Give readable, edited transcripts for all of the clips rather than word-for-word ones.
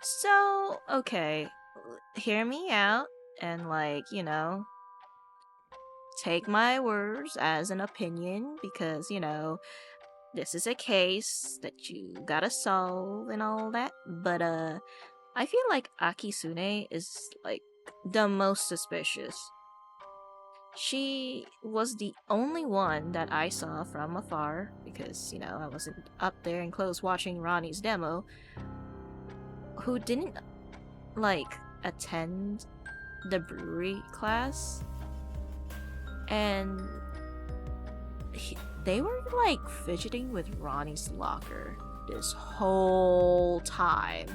So, okay, hear me out and, take my words as an opinion because, this is a case that you gotta solve and all that. But, I feel like Akisune is, the most suspicious. She was the only one that I saw from afar because, I wasn't up there and close watching Ronnie's demo, who didn't, attend the brewery class. And they were, fidgeting with Ronnie's locker this whole time.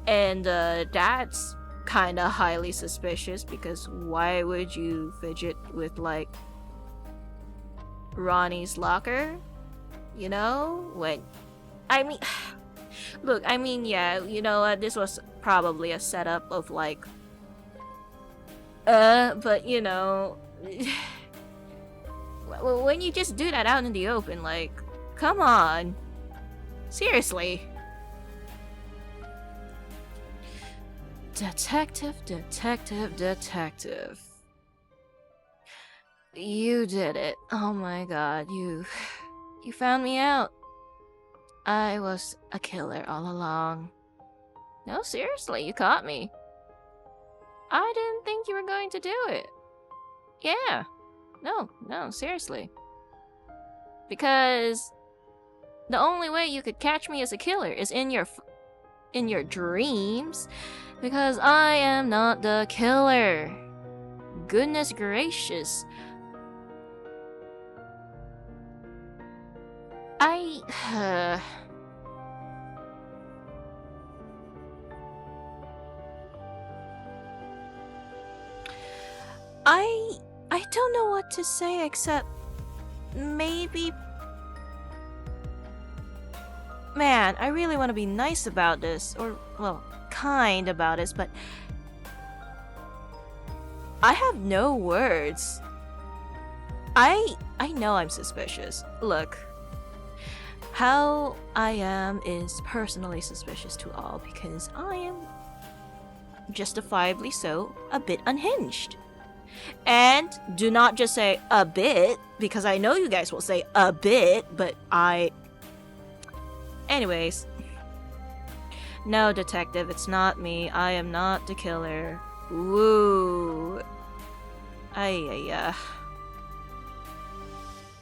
And, that's kind of highly suspicious because why would you fidget with Ronnie's locker? When I mean look, yeah, this was probably a setup of but when you just do that out in the open, come on. Seriously. Detective. You did it. Oh my god, you found me out. I was a killer all along. No, seriously, you caught me. I didn't think you were going to do it. Yeah. No, seriously. Because the only way you could catch me as a killer is in your dreams, because I am not the killer. Goodness gracious. I don't know what to say except maybe. Man, I really want to be nice about this, or, well, kind about this, but I have no words. I know I'm suspicious. Look, how I am is personally suspicious to all because I am, justifiably so, a bit unhinged. And do not just say a bit, because I know you guys will say a bit, but Anyways. No, detective, it's not me. I am not the killer. Woo. Ay.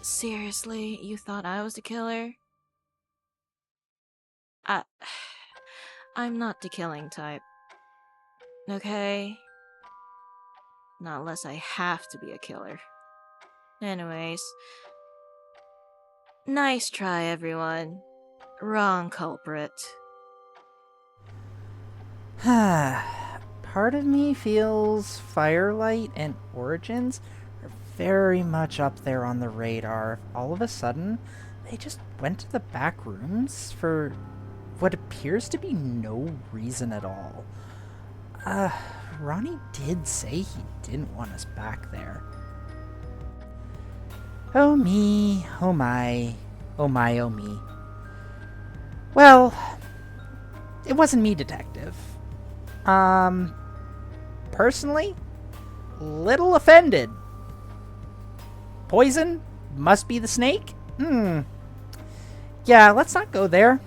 Seriously, you thought I was the killer? I'm not the killing type. Okay? Not unless I have to be a killer. Anyways. Nice try, everyone. Wrong culprit. Part of me feels Firelight and Origins are very much up there on the radar. All of a sudden, they just went to the back rooms for what appears to be no reason at all. Ronnie did say he didn't want us back there. Oh me, oh my, oh my, oh me. Well, it wasn't me, detective. Personally, little offended. Poison? Must be the snake? Yeah, let's not go there.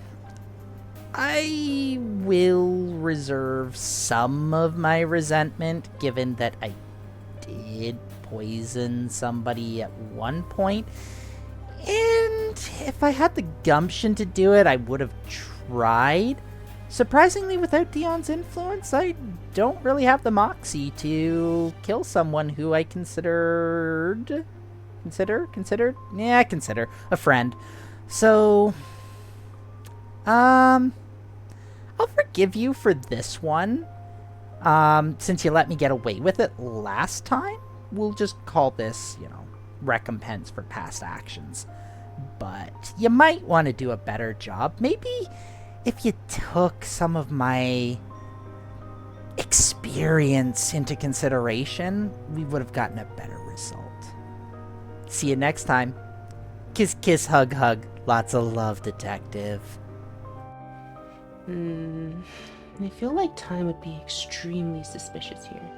I will reserve some of my resentment, given that I did poison somebody at one point. And if I had the gumption to do it, I would have tried. Surprisingly, without Dion's influence, I don't really have the moxie to kill someone who I consider a friend. So, I'll forgive you for this one. Since you let me get away with it last time, we'll just call this, recompense for past actions. But you might want to do a better job. Maybe if you took some of my experience into consideration, we would have gotten a better result. See you next time. Kiss, kiss, hug, hug. Lots of love, detective. I feel like time would be extremely suspicious here.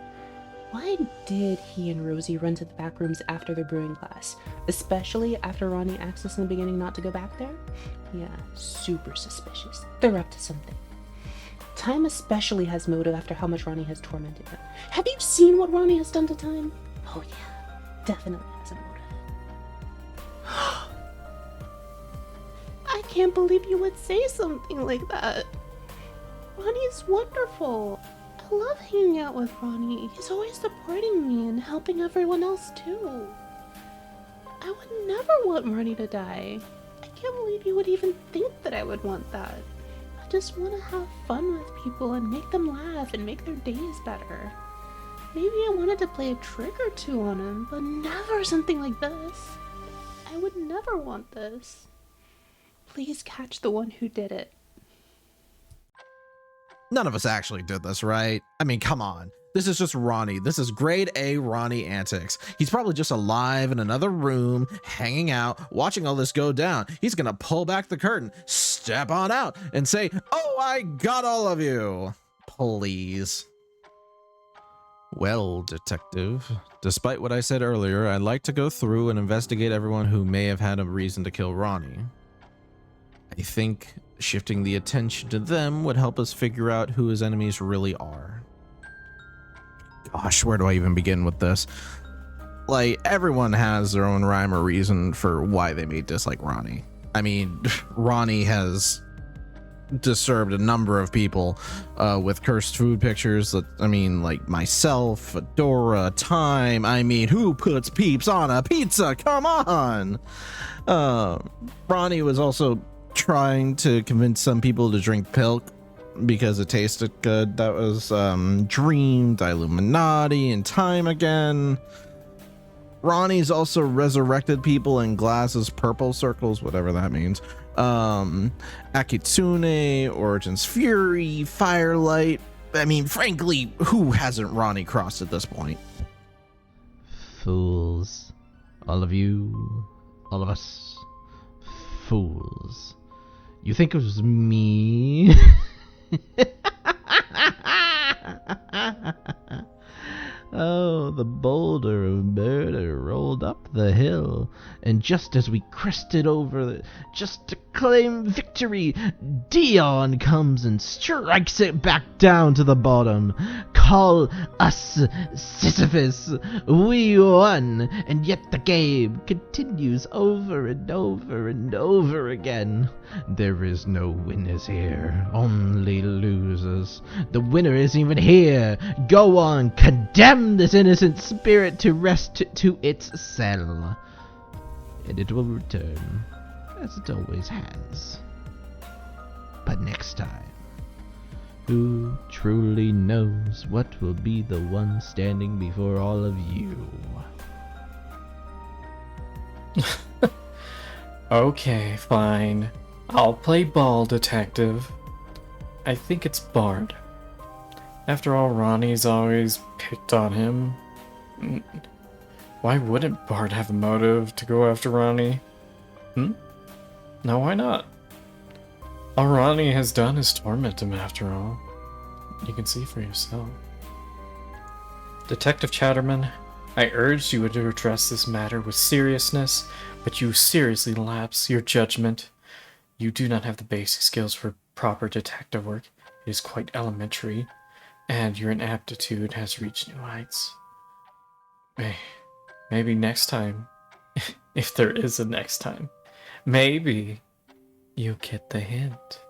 Why did he and Rosie run to the back rooms after their brewing class? Especially after Ronnie asked us in the beginning not to go back there? Yeah, super suspicious. They're up to something. Time especially has motive after how much Ronnie has tormented him. Have you seen what Ronnie has done to Time? Oh yeah, definitely has a motive. I can't believe you would say something like that. Ronnie is wonderful. I love hanging out with Ronnie. He's always supporting me and helping everyone else too. I would never want Ronnie to die. I can't believe you would even think that I would want that. I just want to have fun with people and make them laugh and make their days better. Maybe I wanted to play a trick or two on him, but never something like this. I would never want this. Please catch the one who did it. None of us actually did this, right? I mean, come on. This is just Ronnie. This is grade A Ronnie antics. He's probably just alive in another room, hanging out, watching all this go down. He's gonna pull back the curtain, step on out, and say, "Oh, I got all of you." Please. Well, detective, despite what I said earlier, I'd like to go through and investigate everyone who may have had a reason to kill Ronnie. I think shifting the attention to them would help us figure out who his enemies really are. Gosh, where do I even begin with this? Like, everyone has their own rhyme or reason for why they may dislike Ronnie. I mean, Ronnie has disturbed a number of people with cursed food pictures. I mean, like myself, Adora, Time. I mean, who puts peeps on a pizza? Come on! Ronnie was also trying to convince some people to drink pilk because it tasted good. That was Dreamed, Illuminati, and Time again. Ronnie's also resurrected people in glasses, purple circles, whatever that means. Akitsune, Origin's Fury, Firelight. I mean, frankly, who hasn't Ronnie crossed at this point? Fools. All of you. All of us. Fools. You think it was me? Oh, the boulder of murder rolled up the hill, and just as we crested over, just to claim victory, Dion comes and strikes it back down to the bottom. Call us Sisyphus. We won, and yet the game continues over and over and over again. There is no winners here, only losers. The winner isn't even here. Go on, condemn this innocent spirit to rest to its cell, and it will return, as it always has. But next time, who truly knows what will be the one standing before all of you? Okay, fine. I'll play ball, detective. I think it's Bard. After all, Ronnie's always picked on him. Why wouldn't Bard have a motive to go after Ronnie? No, why not? All Ronnie has done is torment him after all. You can see for yourself. Detective Chatterman, I urged you to address this matter with seriousness, but you seriously lapse your judgment. You do not have the basic skills for proper detective work. It is quite elementary, and your inaptitude has reached new heights. Maybe next time, if there is a next time, maybe you get the hint.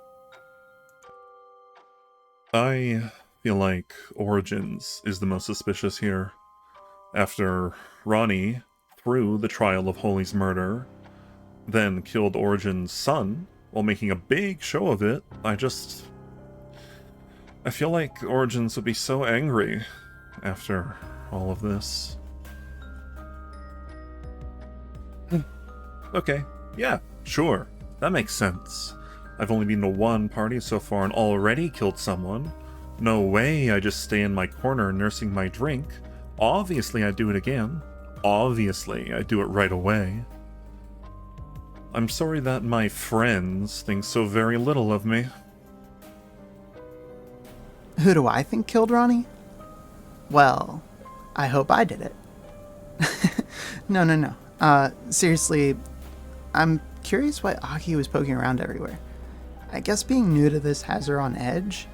I feel like Origins is the most suspicious here. After Ronnie threw the trial of Holy's murder, then killed Origin's son while making a big show of it, I feel like Origins would be so angry after all of this. Okay, yeah, sure, that makes sense. I've only been to one party so far and already killed someone. No way I just stay in my corner nursing my drink. Obviously I'd do it again. Obviously I'd do it right away. I'm sorry that my friends think so very little of me. Who do I think killed Ronnie? Well, I hope I did it. No. Seriously, I'm curious why Aki was poking around everywhere. I guess being new to this has her on edge.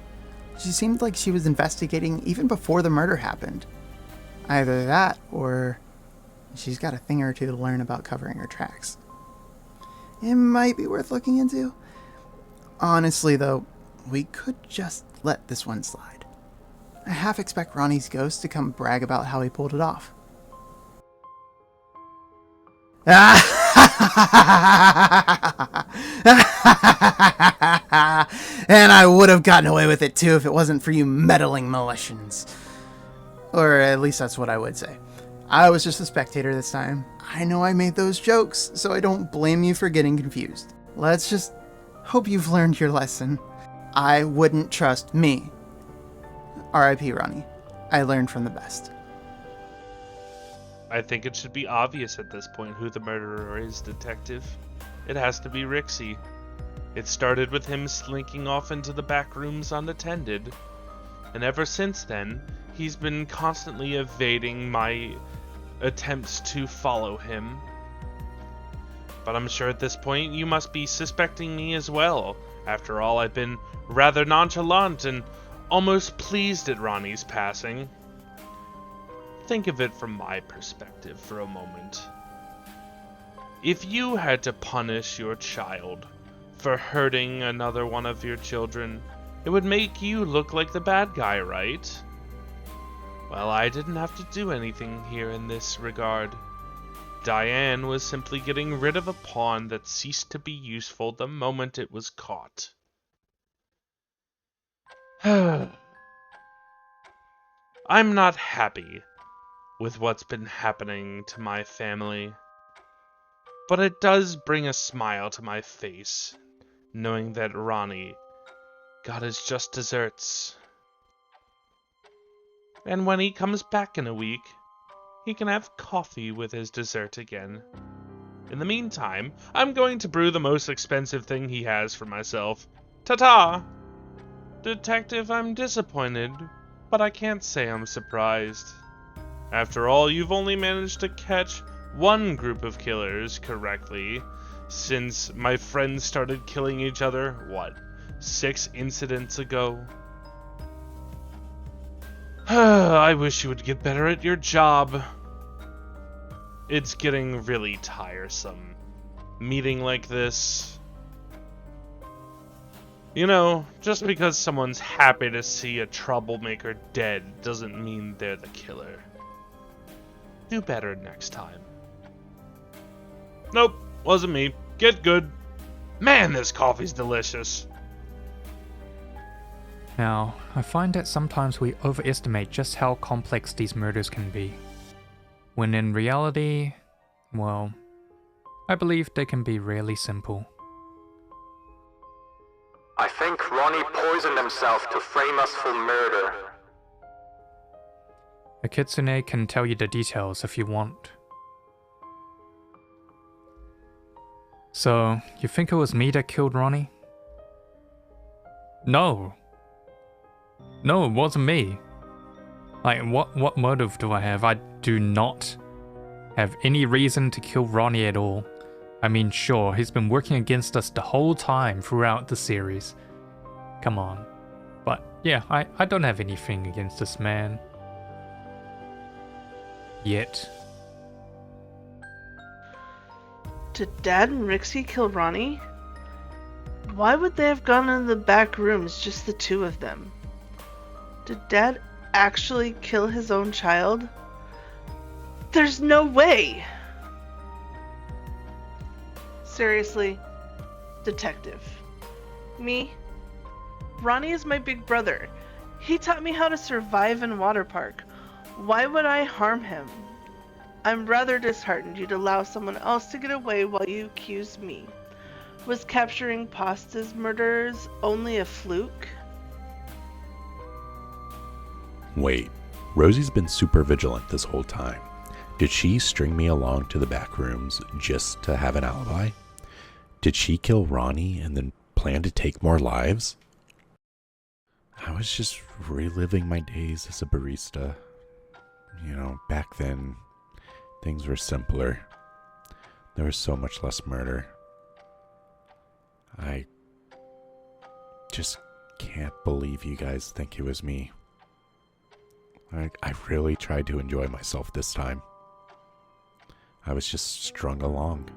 She seemed like she was investigating even before the murder happened. Either that, or she's got a thing or two to learn about covering her tracks. It might be worth looking into. Honestly, though, we could just let this one slide. I half expect Ronnie's ghost to come brag about how he pulled it off. And I would have gotten away with it too if it wasn't for you meddling Militians. Or at least that's what I would say. I was just a spectator this time. I know I made those jokes, so I don't blame you for getting confused. Let's just hope you've learned your lesson. I wouldn't trust me. R.I.P. Ronnie. I learned from the best. I think it should be obvious at this point who the murderer is, Detective. It has to be Rixie. It started with him slinking off into the back rooms unattended, and ever since then, he's been constantly evading my attempts to follow him. But I'm sure at this point you must be suspecting me as well. After all, I've been rather nonchalant and almost pleased at Ronnie's passing. Think of it from my perspective for a moment. If you had to punish your child for hurting another one of your children, it would make you look like the bad guy, right? Well, I didn't have to do anything here in this regard. Diane was simply getting rid of a pawn that ceased to be useful the moment it was caught. I'm not happy with what's been happening to my family, but it does bring a smile to my face, knowing that Ronnie got his just desserts. And when he comes back in a week, he can have coffee with his dessert again. In the meantime, I'm going to brew the most expensive thing he has for myself. Ta-ta! Detective, I'm disappointed, but I can't say I'm surprised. After all, you've only managed to catch one group of killers correctly since my friends started killing each other, 6 incidents ago? I wish you would get better at your job. It's getting really tiresome. Meeting like this. You know, just because someone's happy to see a troublemaker dead doesn't mean they're the killer. Do better next time. Nope, wasn't me. Get good. Man, this coffee's delicious. Now, I find that sometimes we overestimate just how complex these murders can be. When in reality, well, I believe they can be really simple. I think Ronnie poisoned himself to frame us for murder. Kitsune can tell you the details if you want. So, you think it was me that killed Ronnie? No, it wasn't me. Like, what motive do I have? I do not have any reason to kill Ronnie at all. I mean, sure, he's been working against us the whole time throughout the series. Come on. But yeah, I don't have anything against this man. Yet. Did Dad and Rixie kill Ronnie? Why would they have gone in the back rooms, just the two of them? Did Dad actually kill his own child? There's no way! Seriously, Detective. Me? Ronnie is my big brother. He taught me how to survive in Water Park. Why would I harm him? I'm rather disheartened you'd allow someone else to get away while you accuse me. Was capturing Pasta's murderers only a fluke? Wait, Rosie's been super vigilant this whole time. Did she string me along to the back rooms just to have an alibi? Did she kill Ronnie and then plan to take more lives? I was just reliving my days as a barista. You know, back then, things were simpler. There was so much less murder. I just can't believe you guys think it was me. I really tried to enjoy myself this time. I was just strung along.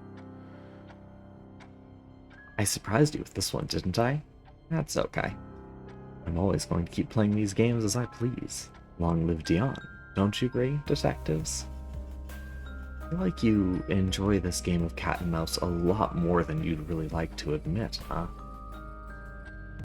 I surprised you with this one, didn't I? That's okay. I'm always going to keep playing these games as I please. Long live Dion. Don't you agree, detectives? I feel like you enjoy this game of cat and mouse a lot more than you'd really like to admit, huh?